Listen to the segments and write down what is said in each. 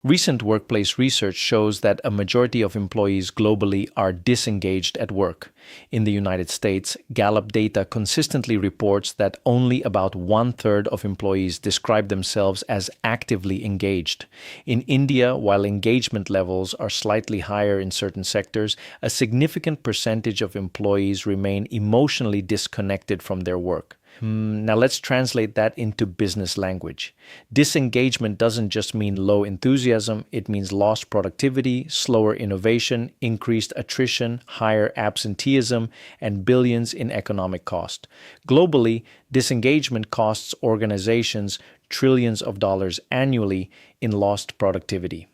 Recent workplace research shows that a majority of employees globally are disengaged at work. In the United States, Gallup data consistently reports that only about one-third of employees describe themselves as actively engaged. In India, while engagement levels are slightly higher in certain sectors, a significant percentage of employees remain emotionally disconnected from their work. Now let's translate that into business language. Disengagement doesn't just mean low enthusiasm, it means lost productivity, slower innovation, increased attrition, higher absenteeism, and billions in economic cost. Globally, disengagement costs organizations trillions of dollars annually in lost productivity.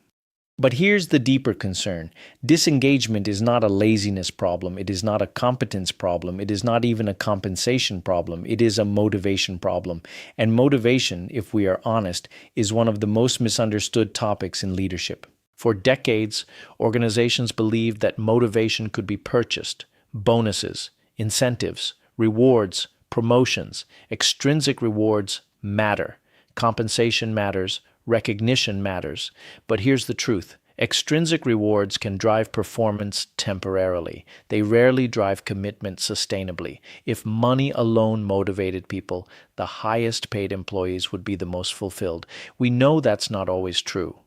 But here's the deeper concern. Disengagement is not a laziness problem. It is not a competence problem. It is not even a compensation problem. It is a motivation problem. And motivation, if we are honest, is one of the most misunderstood topics in leadership. For decades, organizations believed that motivation could be purchased. Bonuses, incentives, rewards, promotions, extrinsic rewards matter. Compensation matters. Recognition matters. But here's the truth. Extrinsic rewards can drive performance temporarily. They rarely drive commitment sustainably. If money alone motivated people, the highest paid employees would be the most fulfilled. We know that's not always true.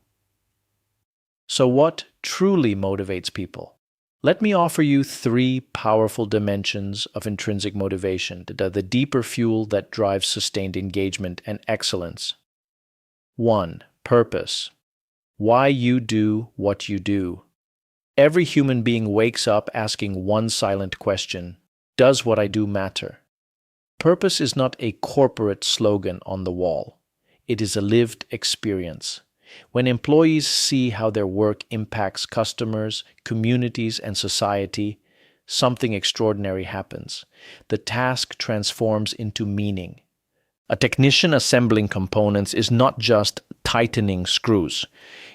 So what truly motivates people? Let me offer you three powerful dimensions of intrinsic motivation, the deeper fuel that drives sustained engagement and excellence. 1. Purpose. Why you do what you do. Every human being wakes up asking one silent question: does what I do matter? Purpose is not a corporate slogan on the wall. It is a lived experience. When employees see how their work impacts customers, communities, and society, something extraordinary happens. The task transforms into meaning. A technician assembling components is not just tightening screws.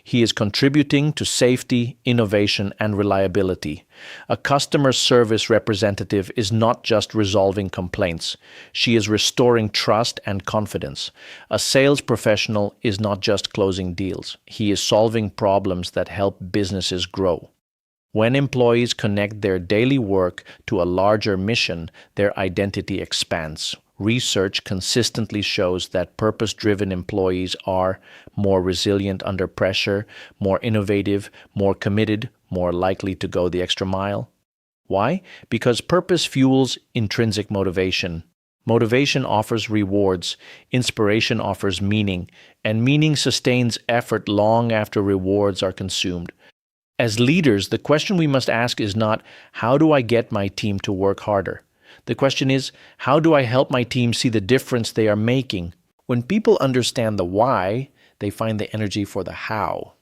He is contributing to safety, innovation, and reliability. A customer service representative is not just resolving complaints. She is restoring trust and confidence. A sales professional is not just closing deals. He is solving problems that help businesses grow. When employees connect their daily work to a larger mission, their identity expands. Research consistently shows that purpose-driven employees are more resilient under pressure, more innovative, more committed, more likely to go the extra mile. Why? Because purpose fuels intrinsic motivation. Motivation offers rewards, inspiration offers meaning, and meaning sustains effort long after rewards are consumed. As leaders, the question we must ask is not, how do I get my team to work harder? The question is, how do I help my team see the difference they are making? When people understand the why, they find the energy for the how.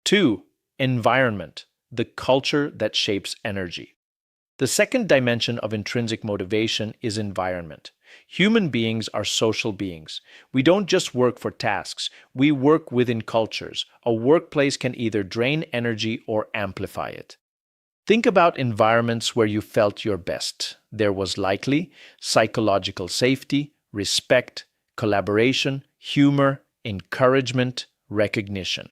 2. Environment, the culture that shapes energy. The second dimension of intrinsic motivation is environment. Human beings are social beings. We don't just work for tasks, we work within cultures. A workplace can either drain energy or amplify it. Think about environments where you felt your best. There was likely psychological safety, respect, collaboration, humor, encouragement, recognition.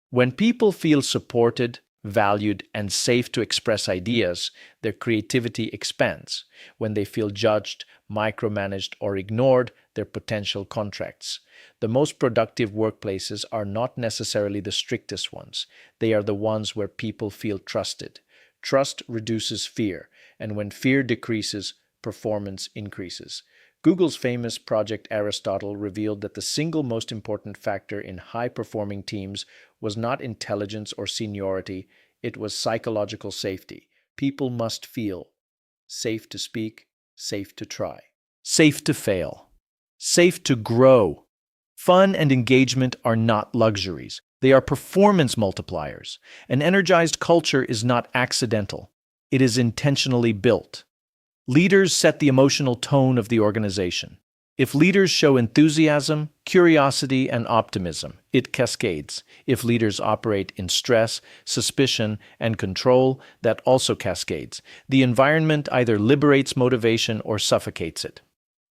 When people feel supported, valued, and safe to express ideas, their creativity expands. When they feel judged, micromanaged, or ignored, their potential contracts. The most productive workplaces are not necessarily the strictest ones. They are the ones where people feel trusted. Trust reduces fear, and when fear decreases, performance increases. Google's famous Project Aristotle revealed that the single most important factor in high-performing teams was not intelligence or seniority, it was psychological safety. People must feel safe to speak, safe to try, safe to fail, safe to grow. Fun and engagement are not luxuries. They are performance multipliers. An energized culture is not accidental. It is intentionally built. Leaders set the emotional tone of the organization. If leaders show enthusiasm, curiosity, and optimism, it cascades. If leaders operate in stress, suspicion, and control, that also cascades. The environment either liberates motivation or suffocates it.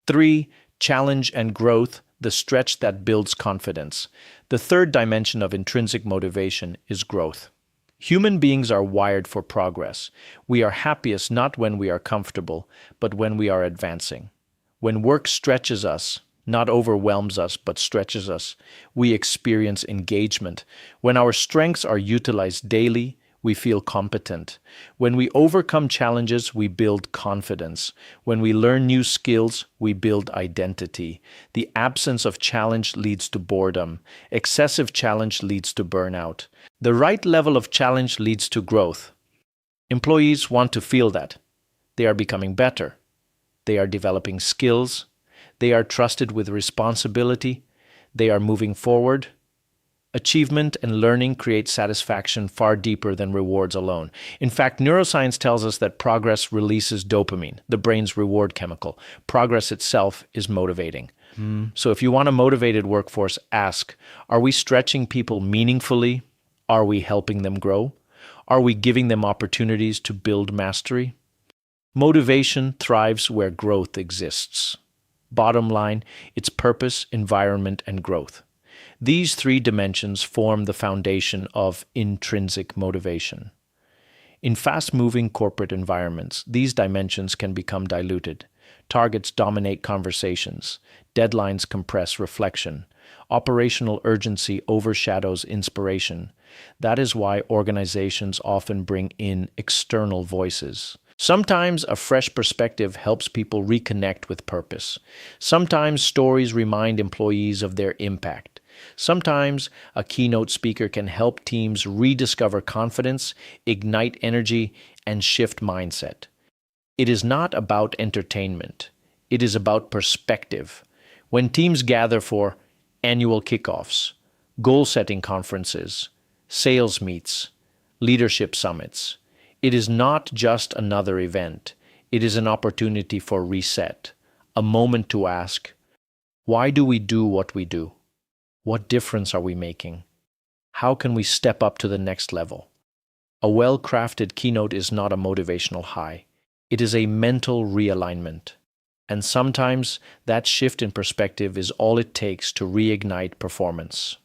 3. Challenge and growth, the stretch that builds confidence. The third dimension of intrinsic motivation is growth. Human beings are wired for progress. We are happiest not when we are comfortable, but when we are advancing. When work stretches us, not overwhelms us, but stretches us, we experience engagement. When our strengths are utilized daily, we feel competent. When we overcome challenges, we build confidence. When we learn new skills, we build identity. The absence of challenge leads to boredom. Excessive challenge leads to burnout. The right level of challenge leads to growth. Employees want to feel that. They are becoming better. They are developing skills. They are trusted with responsibility. They are moving forward. Achievement and learning create satisfaction far deeper than rewards alone. In fact, neuroscience tells us that progress releases dopamine, the brain's reward chemical. Progress itself is motivating. So if you want a motivated workforce, ask, are we stretching people meaningfully? Are we helping them grow? Are we giving them opportunities to build mastery? Motivation thrives where growth exists. Bottom line, it's purpose, environment, and growth. These three dimensions form the foundation of intrinsic motivation. In fast-moving corporate environments, these dimensions can become diluted. Targets dominate conversations. Deadlines compress reflection. Operational urgency overshadows inspiration. That is why organizations often bring in external voices. Sometimes a fresh perspective helps people reconnect with purpose. Sometimes stories remind employees of their impact. Sometimes a keynote speaker can help teams rediscover confidence, ignite energy, and shift mindset. It is not about entertainment. It is about perspective. When teams gather for annual kickoffs, goal-setting conferences, sales meets, leadership summits, it is not just another event. It is an opportunity for reset, a moment to ask, why do we do what we do? What difference are we making? How can we step up to the next level? A well-crafted keynote is not a motivational high. It is a mental realignment. And sometimes that shift in perspective is all it takes to reignite performance.